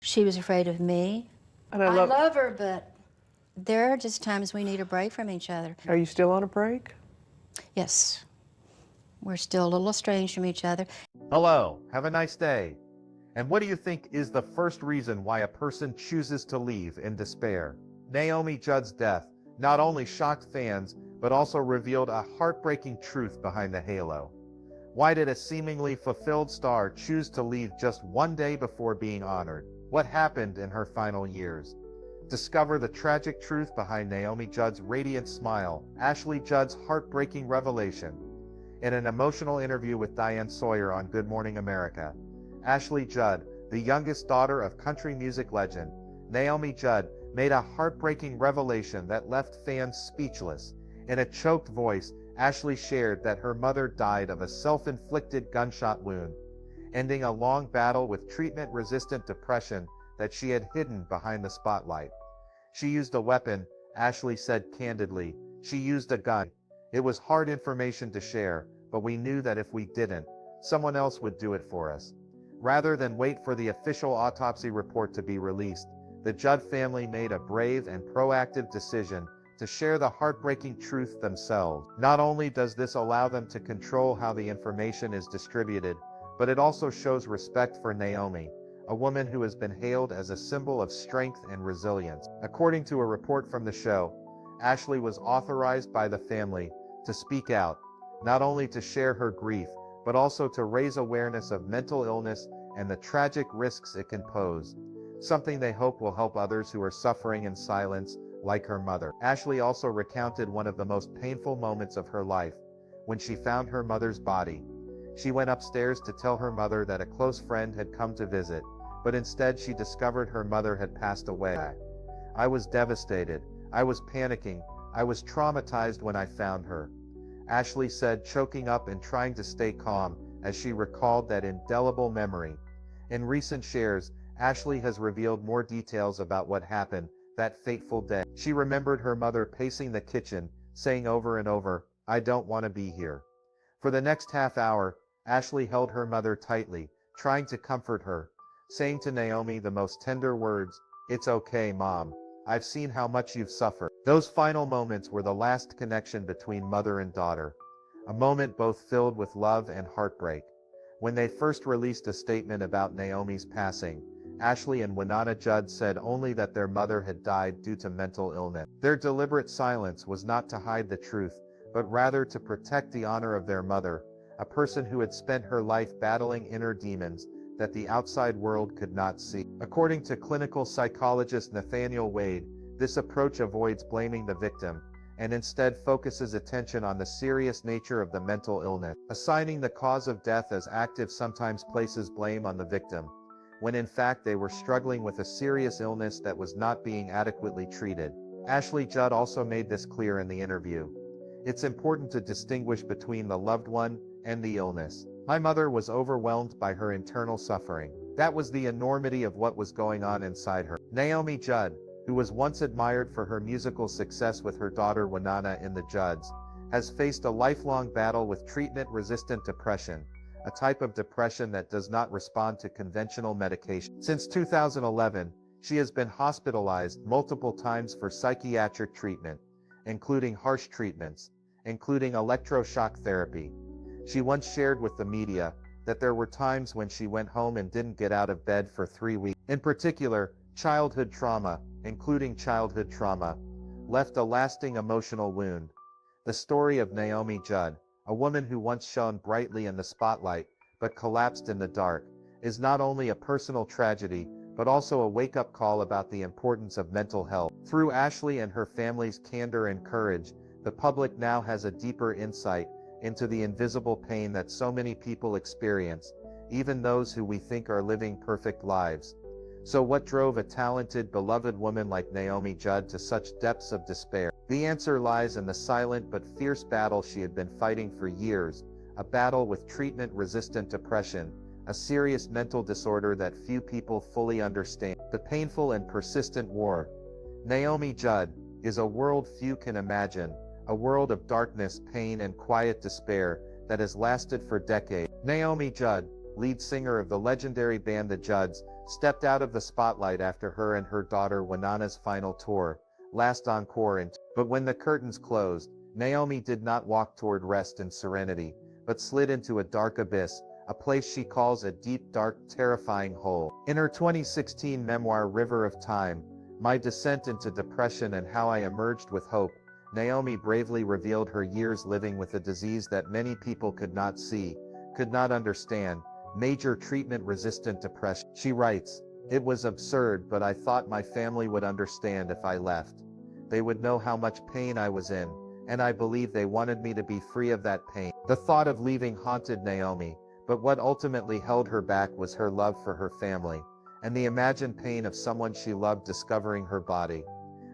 She was afraid of me. And I love her, but there are just times we need a break from each other. Are you still on a break? Yes, we're still a little estranged from each other. Hello, have a nice day. And what do you think is the first reason why a person chooses to leave in despair? Naomi Judd's death not only shocked fans, but also revealed a heartbreaking truth behind the halo. Why did a seemingly fulfilled star choose to leave just one day before being honored? What happened in her final years? Discover the tragic truth behind Naomi Judd's radiant smile, Ashley Judd's heartbreaking revelation. In an emotional interview with Diane Sawyer on Good Morning America, Ashley Judd, the youngest daughter of country music legend Naomi Judd, made a heartbreaking revelation that left fans speechless. In a choked voice, Ashley shared that her mother died of a self-inflicted gunshot wound, ending a long battle with treatment-resistant depression that she had hidden behind the spotlight. She used a weapon, Ashley said candidly. She used a gun. It was hard information to share, but we knew that if we didn't, someone else would do it for us. Rather than wait for the official autopsy report to be released, the Judd family made a brave and proactive decision to share the heartbreaking truth themselves. Not only does this allow them to control how the information is distributed, but it also shows respect for Naomi, a woman who has been hailed as a symbol of strength and resilience. According to a report from the show, Ashley was authorized by the family to speak out, not only to share her grief, but also to raise awareness of mental illness and the tragic risks it can pose, something they hope will help others who are suffering in silence, like her mother. Ashley also recounted one of the most painful moments of her life, when she found her mother's body. She went upstairs to tell her mother that a close friend had come to visit, but instead she discovered her mother had passed away. I was devastated. I was panicking. I was traumatized when I found her, Ashley said, choking up and trying to stay calm as she recalled that indelible memory. In recent shares, Ashley has revealed more details about what happened that fateful day. She remembered her mother pacing the kitchen, saying over and over, "I don't want to be here." For the next half hour, Ashley held her mother tightly, trying to comfort her, saying to Naomi the most tender words, "It's okay, Mom. I've seen how much you've suffered." Those final moments were the last connection between mother and daughter, a moment both filled with love and heartbreak. When they first released a statement about Naomi's passing, Ashley and Naomi Judd said only that their mother had died due to mental illness. Their deliberate silence was not to hide the truth, but rather to protect the honor of their mother, a person who had spent her life battling inner demons that the outside world could not see. According to clinical psychologist Nathaniel Wade, this approach avoids blaming the victim, and instead focuses attention on the serious nature of the mental illness. Assigning the cause of death as active sometimes places blame on the victim, when in fact they were struggling with a serious illness that was not being adequately treated. Ashley Judd also made this clear in the interview. It's important to distinguish between the loved one and the illness. My mother was overwhelmed by her internal suffering. That was the enormity of what was going on inside her. Naomi Judd, who was once admired for her musical success with her daughter Winona in the Judds, has faced a lifelong battle with treatment-resistant depression, a type of depression that does not respond to conventional medication. Since 2011, she has been hospitalized multiple times for psychiatric treatment, including harsh treatments, including electroshock therapy. She once shared with the media that there were times when she went home and didn't get out of bed for 3 weeks. In particular, childhood trauma, left a lasting emotional wound. The story of Naomi Judd, a woman who once shone brightly in the spotlight, but collapsed in the dark, is not only a personal tragedy, but also a wake-up call about the importance of mental health. Through Ashley and her family's candor and courage, the public now has a deeper insight into the invisible pain that so many people experience, even those who we think are living perfect lives. So what drove a talented, beloved woman like Naomi Judd to such depths of despair? The answer lies in the silent but fierce battle she had been fighting for years, a battle with treatment-resistant depression, a serious mental disorder that few people fully understand. The painful and persistent war. Naomi Judd is a world few can imagine, a world of darkness, pain, and quiet despair that has lasted for decades. Naomi Judd, lead singer of the legendary band The Judds, stepped out of the spotlight after her and her daughter Winana's final tour, last encore but when the curtains closed, Naomi did not walk toward rest and serenity, but slid into a dark abyss, a place she calls a deep, dark, terrifying hole. In her 2016 memoir River of Time, My Descent into Depression and How I Emerged with Hope, Naomi bravely revealed her years living with a disease that many people could not see, could not understand, major treatment-resistant depression. She writes, "It was absurd, but I thought my family would understand if I left. They would know how much pain I was in, and I believe they wanted me to be free of that pain." The thought of leaving haunted Naomi, but what ultimately held her back was her love for her family, and the imagined pain of someone she loved discovering her body.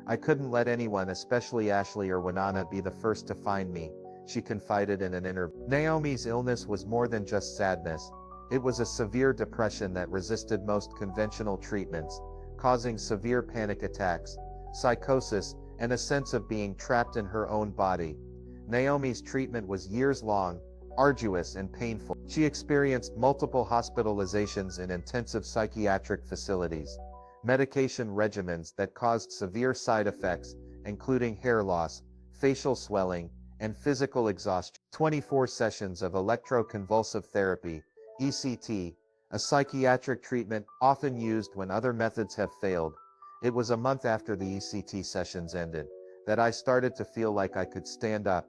"I couldn't let anyone, especially Ashley or Winana, be the first to find me," she confided in an interview. Naomi's illness was more than just sadness. It was a severe depression that resisted most conventional treatments, causing severe panic attacks, psychosis, and a sense of being trapped in her own body. Naomi's treatment was years long, arduous, and painful. She experienced multiple hospitalizations in intensive psychiatric facilities, medication regimens that caused severe side effects, including hair loss, facial swelling, and physical exhaustion. 24 sessions of electroconvulsive therapy, ECT, a psychiatric treatment often used when other methods have failed. It was a month after the ECT sessions ended that I started to feel like I could stand up,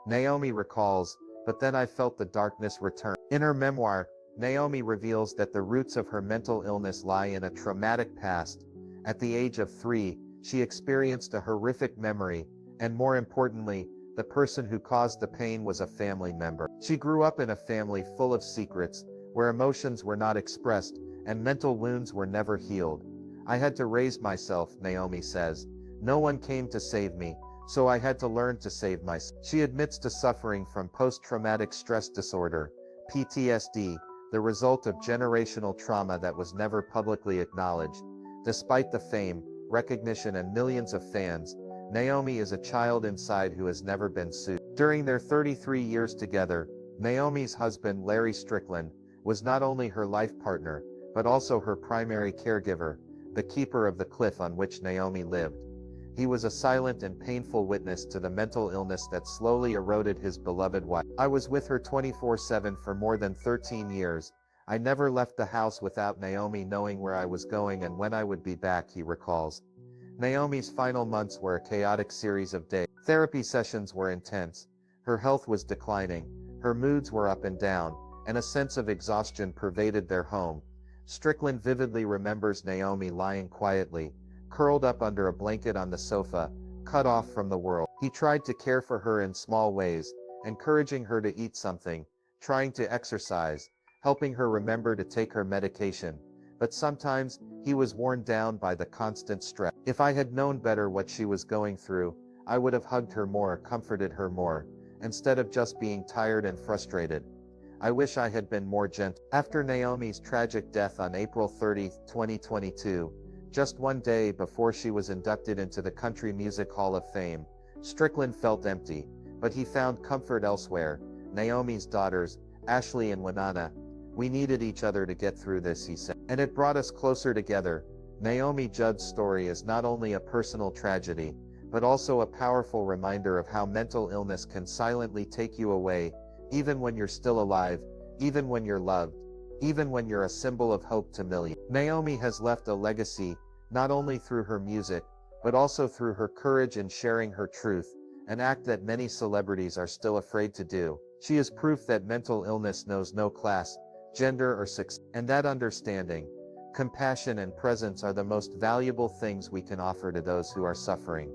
Naomi recalls, but then I felt the darkness return. In her memoir, Naomi reveals that the roots of her mental illness lie in a traumatic past. At the age of 3, she experienced a horrific memory, and more importantly, the person who caused the pain was a family member. She grew up in a family full of secrets, where emotions were not expressed, and mental wounds were never healed. "I had to raise myself," Naomi says. "No one came to save me, so I had to learn to save myself." She admits to suffering from post-traumatic stress disorder, PTSD, the result of generational trauma that was never publicly acknowledged. Despite the fame, recognition, and millions of fans, Naomi is a child inside who has never been soothed. During their 33 years together, Naomi's husband, Larry Strickland, was not only her life partner, but also her primary caregiver, the keeper of the cliff on which Naomi lived. He was a silent and painful witness to the mental illness that slowly eroded his beloved wife. "I was with her 24/7 for more than 13 years. I never left the house without Naomi knowing where I was going and when I would be back," he recalls. Naomi's final months were a chaotic series of days. Therapy sessions were intense. Her health was declining. Her moods were up and down, and a sense of exhaustion pervaded their home. Strickland vividly remembers Naomi lying quietly, curled up under a blanket on the sofa, cut off from the world. He tried to care for her in small ways, encouraging her to eat something, trying to exercise, helping her remember to take her medication. But sometimes, he was worn down by the constant stress. "If I had known better what she was going through, I would have hugged her more, comforted her more, instead of just being tired and frustrated. I wish I had been more gentle." After Naomi's tragic death on April 30, 2022, just one day before she was inducted into the Country Music Hall of Fame, Strickland felt empty, but he found comfort elsewhere. Naomi's daughters, Ashley and Winana, "We needed each other to get through this," he said. "And it brought us closer together." Naomi Judd's story is not only a personal tragedy, but also a powerful reminder of how mental illness can silently take you away, even when you're still alive, even when you're loved, even when you're a symbol of hope to millions. Naomi has left a legacy, not only through her music, but also through her courage in sharing her truth, an act that many celebrities are still afraid to do. She is proof that mental illness knows no class, gender, or sex, and that understanding, compassion, and presence are the most valuable things we can offer to those who are suffering.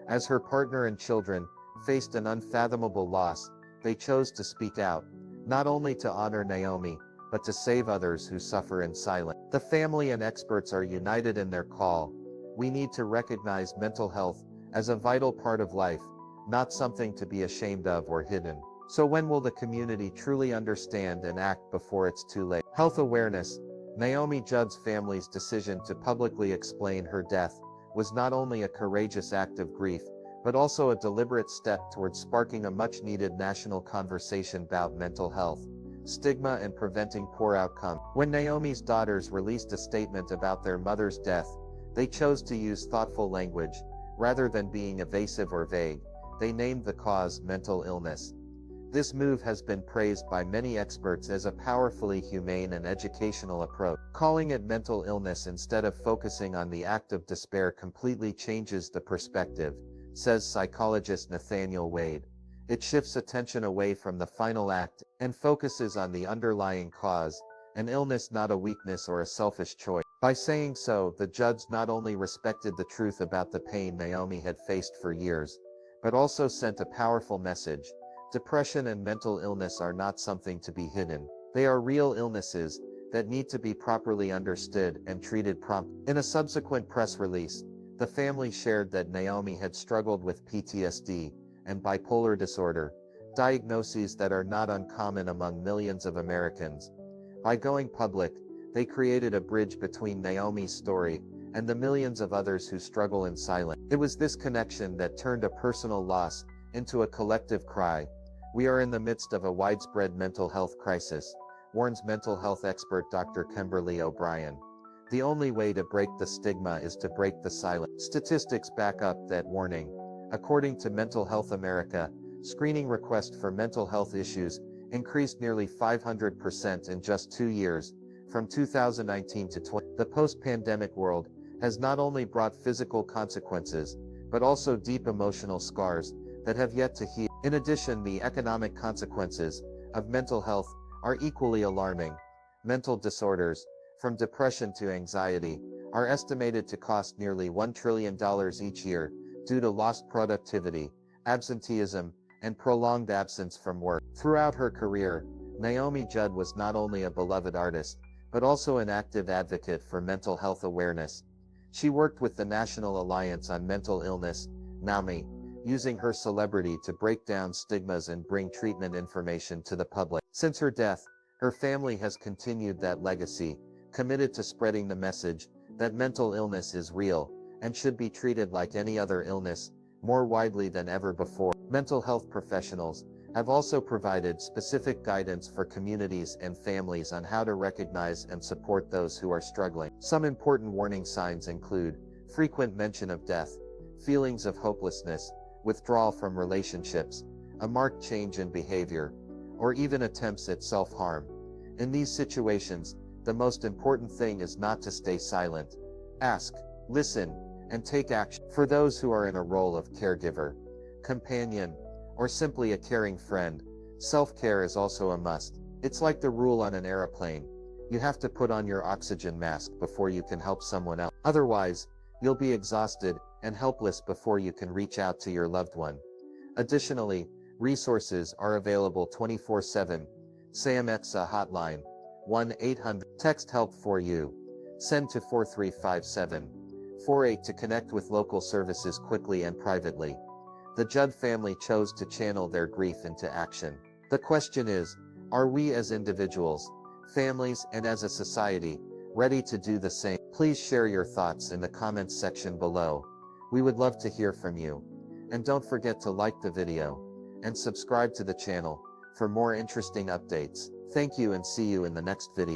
As her partner and children faced an unfathomable loss, they chose to speak out, not only to honor Naomi, but to save others who suffer in silence. The family and experts are united in their call. We need to recognize mental health as a vital part of life, not something to be ashamed of or hidden. So when will the community truly understand and act before it's too late? Health awareness. Naomi Judd's family's decision to publicly explain her death was not only a courageous act of grief, but also a deliberate step towards sparking a much-needed national conversation about mental health. stigma and preventing poor outcomes. When Naomi's daughters released a statement about their mother's death, they chose to use thoughtful language. Rather than being evasive or vague, they named the cause mental illness. This move has been praised by many experts as a powerfully humane and educational approach. Calling it mental illness instead of focusing on the act of despair completely changes the perspective, says psychologist Nathaniel Wade. It shifts attention away from the final act and focuses on the underlying cause, an illness, not a weakness or a selfish choice. By saying so, the Judds not only respected the truth about the pain Naomi had faced for years, but also sent a powerful message. Depression and mental illness are not something to be hidden. They are real illnesses that need to be properly understood and treated promptly. In a subsequent press release, the family shared that Naomi had struggled with PTSD and bipolar disorder, diagnoses that are not uncommon among millions of Americans. By going public, they created a bridge between Naomi's story and the millions of others who struggle in silence. It was this connection that turned a personal loss into a collective cry. We are in the midst of a widespread mental health crisis, warns mental health expert Dr. Kimberly O'Brien. The only way to break the stigma is to break the silence. Statistics back up that warning. According to Mental Health America, screening requests for mental health issues increased nearly 500% in just 2 years, from 2019 to 20. The post-pandemic world has not only brought physical consequences, but also deep emotional scars that have yet to heal. In addition, the economic consequences of mental health are equally alarming. Mental disorders, from depression to anxiety, are estimated to cost nearly $1 trillion each year due to lost productivity, absenteeism, and prolonged absence from work. Throughout her career, Naomi Judd was not only a beloved artist, but also an active advocate for mental health awareness. She worked with the National Alliance on Mental Illness, NAMI, using her celebrity to break down stigmas and bring treatment information to the public. Since her death, her family has continued that legacy, committed to spreading the message that mental illness is real and should be treated like any other illness, more widely than ever before. Mental health professionals have also provided specific guidance for communities and families on how to recognize and support those who are struggling. Some important warning signs include frequent mention of death, feelings of hopelessness, withdrawal from relationships, a marked change in behavior, or even attempts at self-harm. In these situations, the most important thing is not to stay silent. Ask, listen, and take action. For those who are in a role of caregiver, companion, or simply a caring friend, self-care is also a must. It's like the rule on an airplane. You have to put on your oxygen mask before you can help someone else. Otherwise, you'll be exhausted and helpless before you can reach out to your loved one. Additionally, resources are available 24/7. SAMETSA hotline, 1-800. Text help for you. Send to 435748 to connect with local services quickly and privately. The Judd family chose to channel their grief into action. The question is, are we as individuals, families, and as a society, ready to do the same? Please share your thoughts in the comments section below. We would love to hear from you. And don't forget to like the video and subscribe to the channel for more interesting updates. Thank you and see you in the next video.